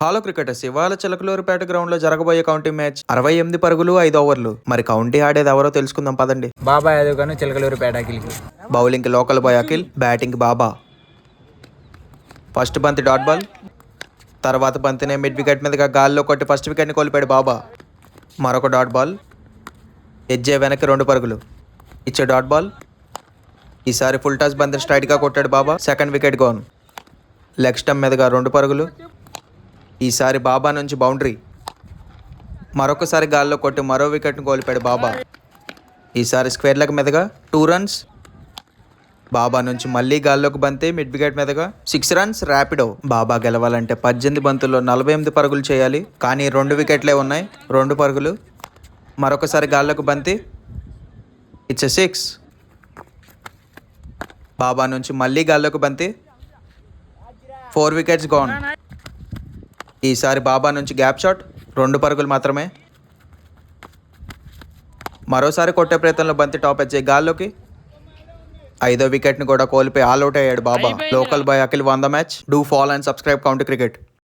Hello cricketers, ఇవాళ Chilakaluripet ground లో జరగబోయే కౌంటీ మ్యాచ్ 68 పరుగులు 5 ఓవర్లు. మరి కౌంటీ ఆడేది ఎవరో తెలుసుకుందాం పదండి. బాబాయ్ అదుగాను చిలకలూరుపేట అఖిల్కి. బౌలింగ్ కి లోకల్ బాయ్ అఖిల్, బ్యాటింగ్ బాబా. ఫస్ట్ బంతి డాట్ బాల్, తర్వాత బంతినే మిడ్ వికెట్ మీదుగా గాల్లో కొట్టి ఫస్ట్ వికెట్ ని కోల్పోయాడు బాబా. మరొక డాట్ బాల్, ఎడ్జే వెనక్కి 2 పరుగులు ఇచ్చే డాట్ బాల్. ఈసారి ఫుల్ టాస్ బంతిని స్ట్రైట్ గా కొట్టాడు బాబా, second wicket gone. Leg stump మీదుగా 2 పరుగులు. ఈసారి బాబా నుంచి బౌండరీ. మరొకసారి గాల్లో కొట్టి మరో వికెట్ను కోల్పోయాడు బాబా. ఈసారి స్క్వేర్ లెగ్ మీదుగా 2 రన్స్. బాబా నుంచి మళ్ళీ గాల్లోకి బంతి మిడ్ వికెట్ మీదుగా 6 రన్స్ ర్యాపిడో. బాబా గెలవాలంటే 18 బంతుల్లో 48 పరుగులు చేయాలి, కానీ 2 వికెట్లే ఉన్నాయి, 2 పరుగులు. మరొకసారి గాల్లోకి బంతి, ఇట్స్ 6. బాబా నుంచి మళ్ళీ గాల్లోకి బంతి, 4 వికెట్స్ గోన్. ఈసారి బాబా నుంచి గ్యాప్ షాట్, 2 పరుగులు మాత్రమే. మరోసారి కొట్టే ప్రయత్నంలో బంతి టాప్ ఎడ్జ్ గాల్లోకి. 5వ వికెట్ని కూడా కోల్పోయి ఆల్అౌట్ అయ్యాడు బాబా. Local boy Akhil won the match. Do follow and subscribe county cricket.